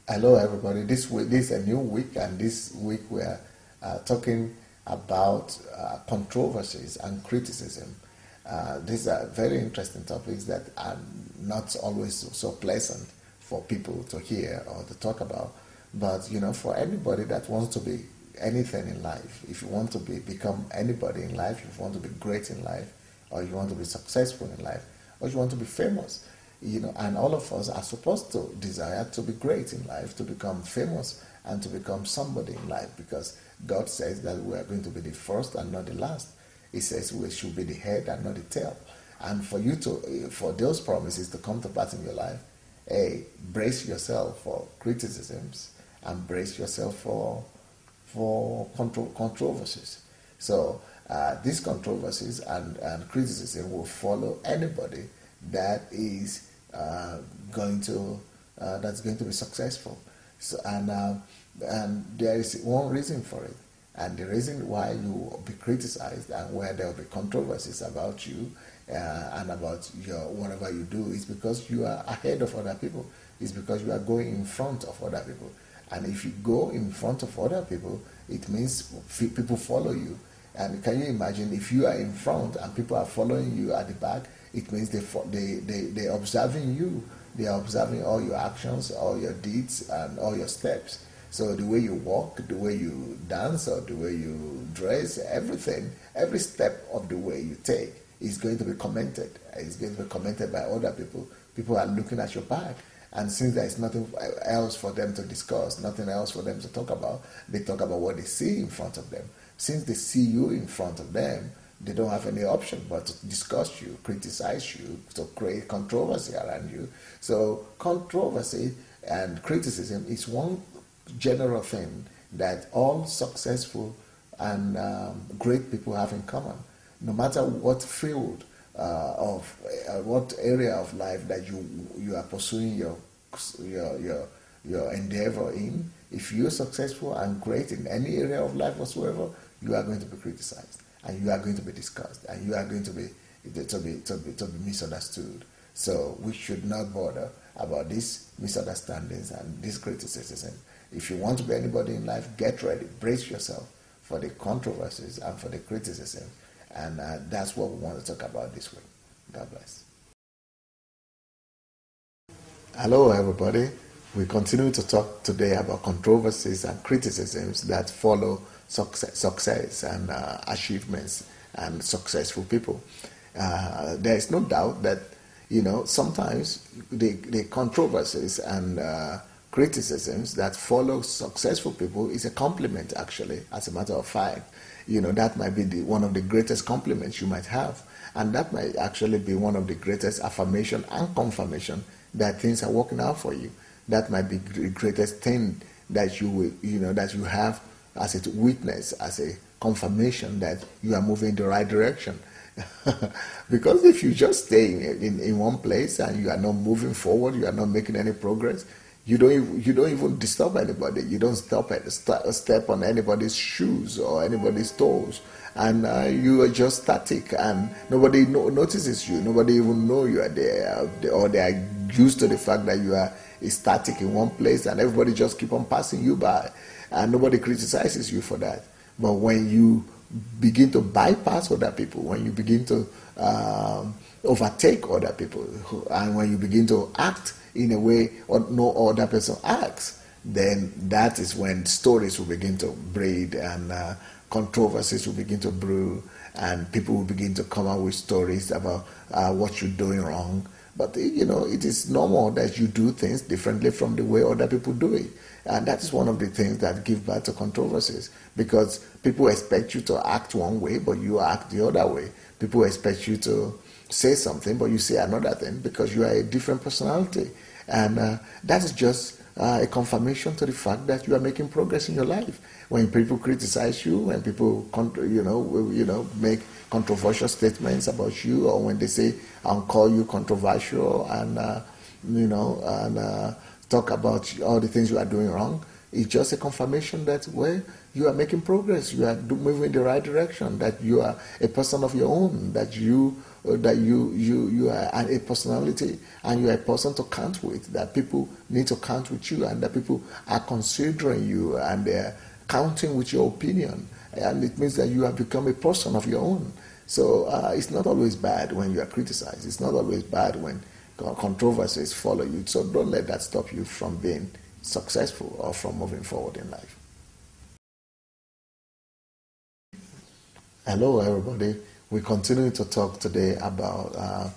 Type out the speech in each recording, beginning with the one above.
Hello, everybody. This week, this is a new week, and this week we are talking about controversies and criticism. These are very interesting topics that are not always so pleasant for people to hear or to talk about. But for anybody that wants to be anything in life, if you want to become anybody in life, if you want to be great in life, or you want to be successful in life, or you want to be famous, and all of us are supposed to desire to be great in life, to become famous and to become somebody in life, because God says that we are going to be the first and not the last. He says we should be the head and not the tail. And for those promises to come to pass in your life, hey, brace yourself for criticisms and brace yourself for controversies. So these controversies and criticism will follow anybody that is that's going to be successful. So, and there is one reason for it, and the reason why you will be criticized and where there will be controversies about you and about your whatever you do is because you are ahead of other people. It's because you are going in front of other people, and if you go in front of other people, it means people follow you. And can you imagine if you are in front and people are following you at the back? It means they're observing you. They are observing all your actions, all your deeds, and all your steps. So the way you walk, the way you dance, or the way you dress, everything, every step of the way you take is going to be commented. It's going to be commented by other people. People are looking at your back. And since there is nothing else for them to discuss, nothing else for them to talk about, they talk about what they see in front of them. Since they see you in front of them, they don't have any option but to discuss you, criticize you, to create controversy around you. So controversy and criticism is one general thing that all successful and great people have in common. No matter what field of what area of life that you are pursuing your endeavor in, if you're successful and great in any area of life whatsoever, you are going to be criticized, and you are going to be discussed, and you are going to be misunderstood. So we should not bother about these misunderstandings and this criticism. If you want to be anybody in life, get ready, brace yourself for the controversies and for the criticism, and that's what we want to talk about this week. God bless. Hello, everybody. We continue to talk today about controversies and criticisms that follow success and achievements and successful people. There is no doubt that sometimes the controversies and criticisms that follow successful people is a compliment, actually. As a matter of fact, that might be one of the greatest compliments you might have, and that might actually be one of the greatest affirmation and confirmation that things are working out for you. That might be the greatest thing that that you have as a witness, as a confirmation that you are moving in the right direction. Because if you just stay in one place and you are not moving forward, you are not making any progress, you don't even disturb anybody. You don't step on anybody's shoes or anybody's toes, and you are just static, and nobody notices you. Nobody even know you are there, or they are used to the fact that you are static in one place, and everybody just keep on passing you by, and nobody criticizes you for that. But when you begin to bypass other people, when you begin to overtake other people, and when you begin to act in a way or no other person acts, then that is when stories will begin to breed, and controversies will begin to brew, and people will begin to come out with stories about what you're doing wrong. But it is normal that you do things differently from the way other people do it. And that is one of the things that give birth to controversies, because people expect you to act one way, but you act the other way. People expect you to say something, but you say another thing, because you are a different personality. And that is just a confirmation to the fact that you are making progress in your life. When people criticize you, when people make controversial statements about you, or when they say I'll call you controversial and talk about all the things you are doing wrong, It's just a confirmation that, well, you are making progress, you are moving in the right direction, that you are a person of your own, that you are a personality, and you are a person to count with, that people need to count with you, and that people are considering you, and they're counting with your opinion. And it means that you have become a person of your own. So it's not always bad when you are criticized. It's not always bad when controversies follow you. So don't let that stop you from being successful or from moving forward in life. Hello, everybody. We continue to talk today about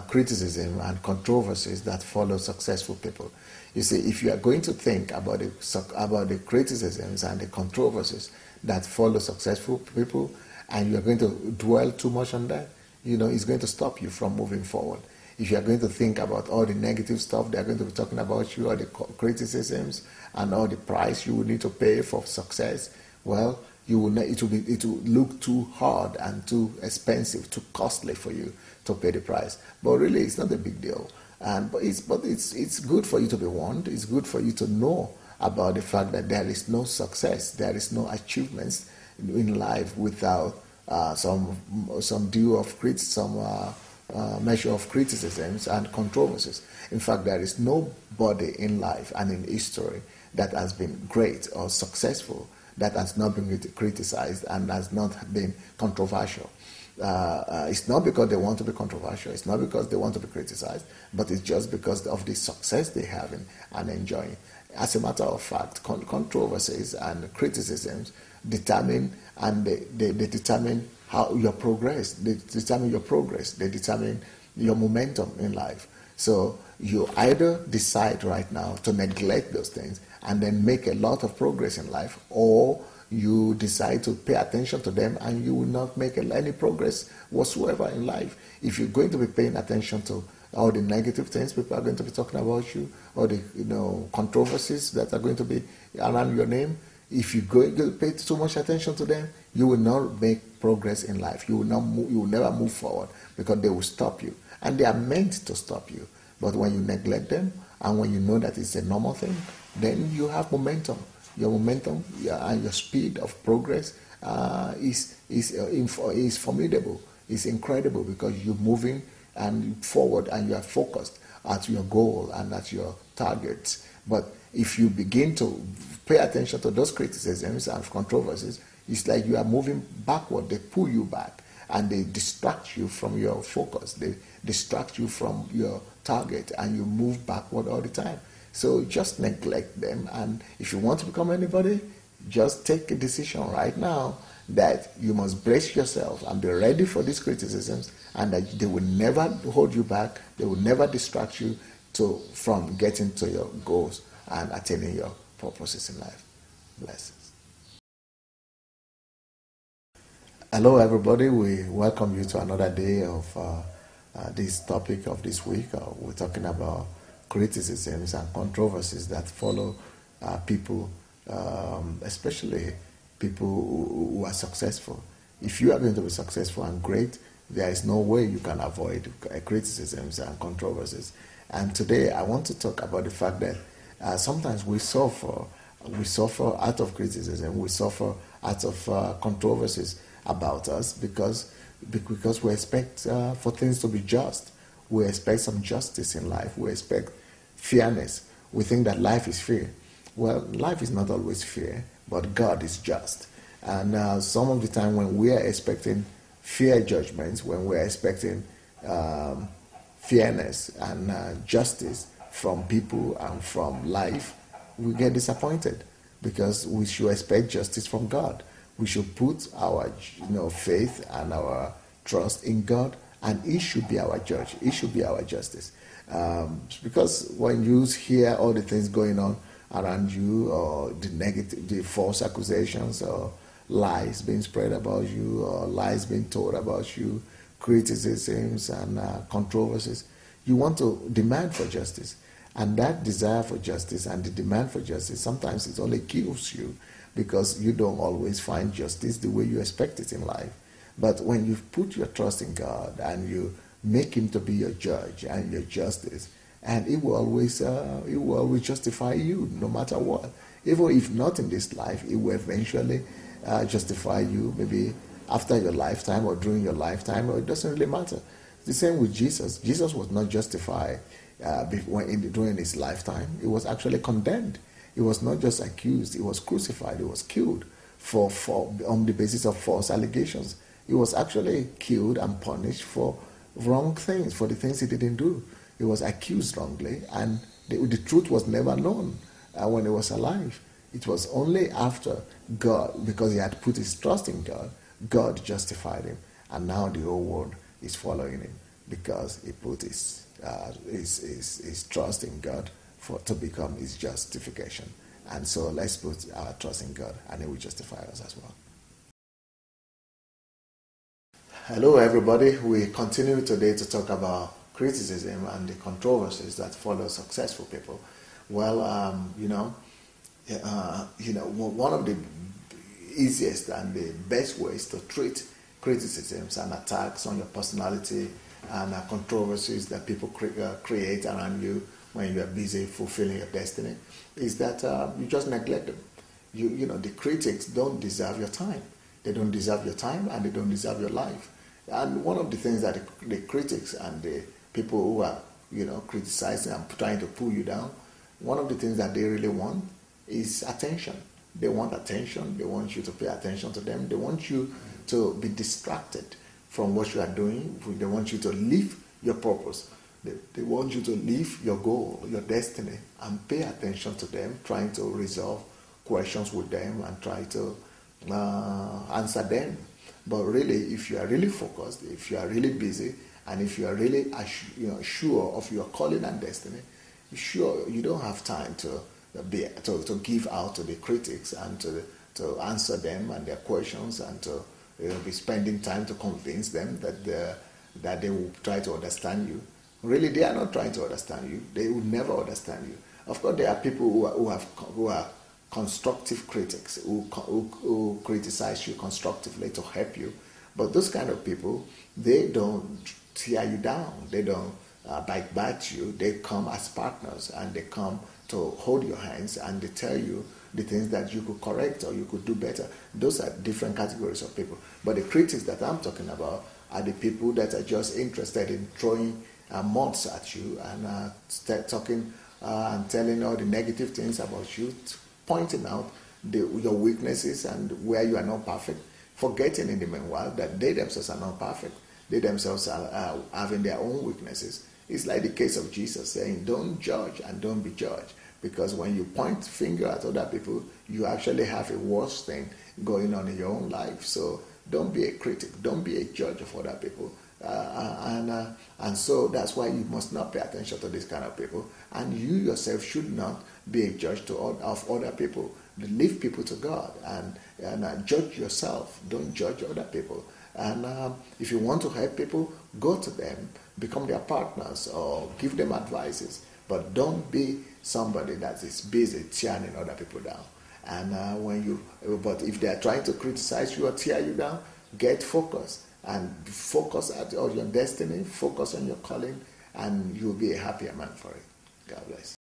criticism and controversies that follow successful people. You see, if you are going to think about the criticisms and the controversies that follow successful people, and you are going to dwell too much on that, it's going to stop you from moving forward. If you are going to think about all the negative stuff they are going to be talking about you, all the criticisms and all the price you will need to pay for success, well, it will look too hard and too expensive, too costly for you to pay the price. But really, it's not a big deal. But it's good for you to be warned. It's good for you to know about the fact that there is no success, there is no achievements in life without some measure of criticisms and controversies. In fact, there is nobody in life and in history that has been great or successful that has not been criticized and has not been controversial. It's not because they want to be controversial, it's not because they want to be criticized, but it's just because of the success they have and enjoying. As a matter of fact, controversies and criticisms determine, and they determine how your progress, they determine your progress, they determine your momentum in life. So you either decide right now to neglect those things and then make a lot of progress in life, or you decide to pay attention to them and you will not make any progress whatsoever in life. If you're going to be paying attention to all the negative things people are going to be talking about you, or the controversies that are going to be around your name, if you're going to pay too much attention to them, you will not make progress in life. You will never move forward, because they will stop you, and they are meant to stop you. But when you neglect them, and when you know that it's a normal thing, then you have momentum. Your momentum and your speed of progress is formidable. It's incredible, because you're moving and forward, and you are focused at your goal and at your targets. But if you begin to pay attention to those criticisms and controversies, it's like you are moving backward. They pull you back, and they distract you from your focus. They distract you from your target, and you move backward all the time. So just neglect them. And if you want to become anybody, just take a decision right now that you must brace yourself and be ready for these criticisms, and that they will never hold you back. They will never distract you from getting to your goals and attaining your purposes in life. Blessings. Hello, everybody. We welcome you to another day of this topic of this week. We're talking about criticisms and controversies that follow people, especially people who are successful. If you are going to be successful and great, there is no way you can avoid criticisms and controversies. And today I want to talk about the fact that sometimes we suffer out of criticism, we suffer out of controversies about us because we expect for things to be just. We expect some justice in life. We expect fairness. We think that life is fair. Well, life is not always fair, but God is just. And some of the time when we are expecting fair judgments, when we are expecting fairness and justice from people and from life, we get disappointed, because we should expect justice from God. We should put our faith and our trust in God, and He should be our judge. He should be our justice. Because when you hear all the things going on around you, or the false accusations, or lies being spread about you, or lies being told about you, criticisms and controversies, you want to demand for justice. And that desire for justice and the demand for justice, sometimes it only kills you, because you don't always find justice the way you expect it in life. But when you put your trust in God and you make Him to be your judge and your justice, and it will always justify you no matter what. Even if not in this life, it will eventually justify you, maybe after your lifetime or during your lifetime, or it doesn't really matter. The same with Jesus. Jesus was not justified during his lifetime. He was actually condemned. He was not just accused, he was crucified, he was killed on the basis of false allegations. He was actually killed and punished for wrong things, for the things he didn't do. He was accused wrongly, and the truth was never known when he was alive. It was only after God, because he had put his trust in God, God justified him. And now the whole world is following him because he put his trust in God to become his justification. And so let's put our trust in God, and he will justify us as well. Hello, everybody. We continue today to talk about criticism and the controversies that follow successful people. Well, one of the easiest and the best ways to treat criticisms and attacks on your personality and controversies that people create around you when you are busy fulfilling your destiny is that you just neglect them. The critics don't deserve your time. They don't deserve your time, and they don't deserve your life. And one of the things that the critics and the people who are criticizing and trying to pull you down, one of the things that they really want is attention. They want attention. They want you to pay attention to them. They want you to be distracted from what you are doing. They want you to leave your purpose. They want you to leave your goal, your destiny, and pay attention to them, trying to resolve questions with them and try to answer them. But really, if you are really focused, if you are really busy, and if you are really sure of your calling and destiny, sure you don't have time to give out to the critics and to answer them and their questions and to be spending time to convince them that they will try to understand you. Really, they are not trying to understand you. They will never understand you. Of course, there are people who are constructive critics who criticize you constructively to help you. But those kind of people, they don't tear you down. They don't bite you. They come as partners, and they come to hold your hands, and they tell you the things that you could correct or you could do better. Those are different categories of people. But the critics that I'm talking about are the people that are just interested in throwing mud at you and talking and telling all the negative things about you, pointing out your weaknesses and where you are not perfect, forgetting in the meanwhile that they themselves are not perfect. They themselves are having their own weaknesses. It's like the case of Jesus saying, don't judge and don't be judged. Because when you point finger at other people, you actually have a worse thing going on in your own life. So don't be a critic. Don't be a judge of other people. And so that's why you must not pay attention to this kind of people. And you yourself should not be a judge of other people. Leave people to God and judge yourself. Don't judge other people. And if you want to help people, go to them, become their partners, or give them advices. But don't be somebody that is busy tearing other people down. And but if they are trying to criticize you or tear you down, get focused and focus on your destiny, focus on your calling, and you'll be a happier man for it. God bless.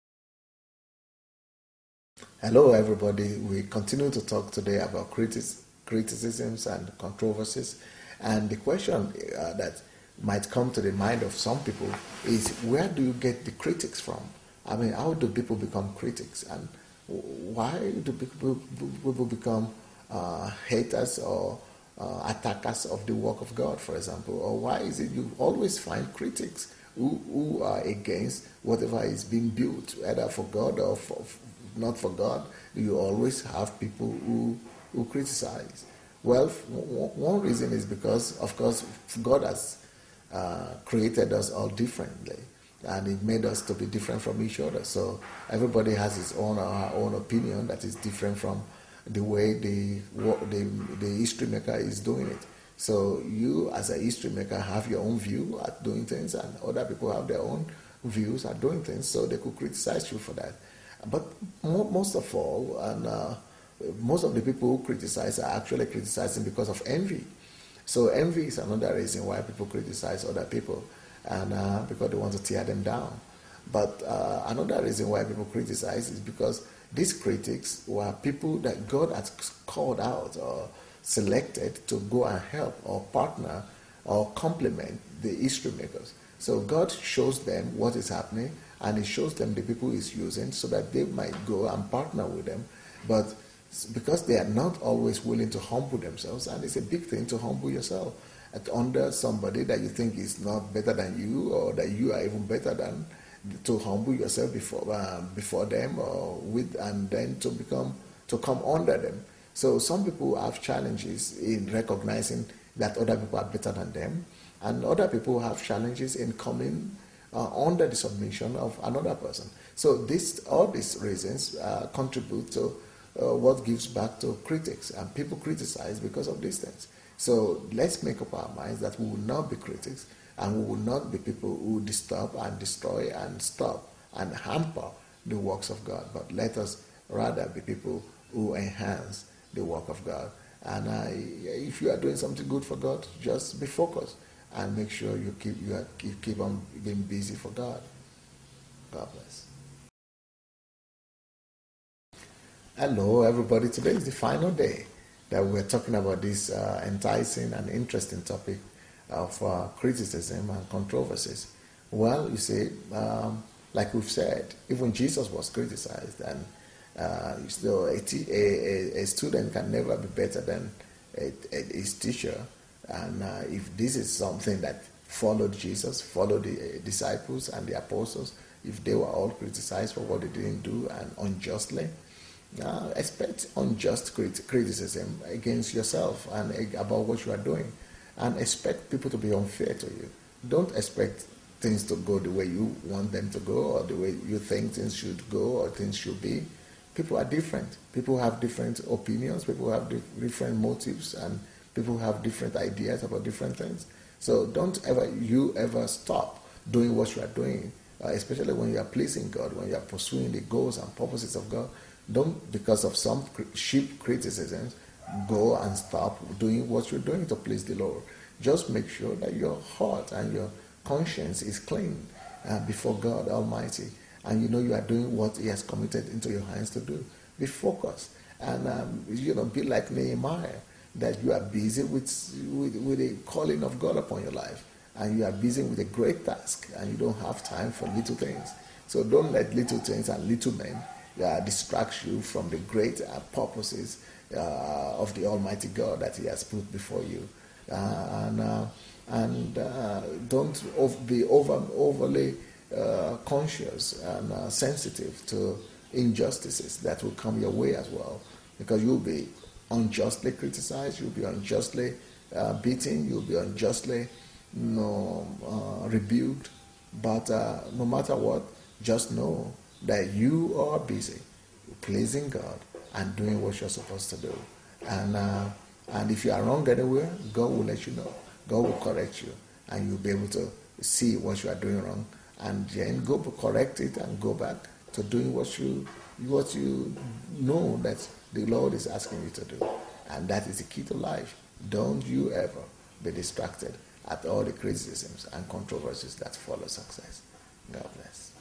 Hello, everybody. We continue to talk today about criticisms and controversies. And the question that might come to the mind of some people is, where do you get the critics from? I mean, how do people become critics? And why do people become haters or attackers of the work of God, for example? Or why is it you always find critics who are against whatever is being built, either for God or not for God? You always have people who criticize. Well, one reason is because, of course, God has created us all differently, and He made us to be different from each other. So everybody has his own or her own opinion that is different from the way the history maker is doing it. So you, as a history maker, have your own view at doing things, and other people have their own views at doing things. So they could criticize you for that. But most of all, and most of the people who criticize are actually criticizing because of envy. So envy is another reason why people criticize other people, and because they want to tear them down. But another reason why people criticize is because these critics were people that God had called out or selected to go and help or partner or complement the history makers. So God shows them what is happening, and He shows them the people He's using so that they might go and partner with them. But because they are not always willing to humble themselves, and it's a big thing to humble yourself under somebody that you think is not better than you, or that you are even better than, to humble yourself before them, or with, and then to come under them. So some people have challenges in recognizing that other people are better than them, and other people have challenges in coming under the submission of another person. So all these reasons contribute to what gives back to critics, and people criticize because of these things. So let's make up our minds that we will not be critics, and we will not be people who disturb and destroy and stop and hamper the works of God, but let us rather be people who enhance the work of God. And if you are doing something good for God, just be focused and make sure you keep on being busy for God. God bless. Hello, everybody. Today is the final day that we're talking about this enticing and interesting topic of criticism and controversies. Well, you see, like we've said, even Jesus was criticized, and so a student can never be better than his teacher. And if this is something that followed Jesus, followed the disciples and the apostles, if they were all criticized for what they didn't do and unjustly, expect unjust criticism against yourself and about what you are doing, and expect people to be unfair to you. Don't expect things to go the way you want them to go, or the way you think things should go or things should be. People are different. People have different opinions. People have different motives, and people have different ideas about different things. So don't ever stop doing what you are doing, especially when you are pleasing God, when you are pursuing the goals and purposes of God. Don't, because of some cheap criticisms, go and stop doing what you're doing to please the Lord. Just make sure that your heart and your conscience is clean before God Almighty, and you know you are doing what He has committed into your hands to do. Be focused, and be like Nehemiah, that you are busy with the calling of God upon your life, and you are busy with a great task, and you don't have time for little things. So don't let little things and little men distract you from the great purposes of the Almighty God that He has put before you. Don't be overly conscious and sensitive to injustices that will come your way as well, because you'll be unjustly criticized, you'll be unjustly beaten, you'll be unjustly rebuked. But no matter what, just know that you are busy pleasing God and doing what you're supposed to do. And if you are wrong anywhere, God will let you know. God will correct you, and you'll be able to see what you are doing wrong, and then go correct it and go back to doing what you know that the Lord is asking you to do. And that is the key to life. Don't you ever be distracted at all the criticisms and controversies that follow success. God bless.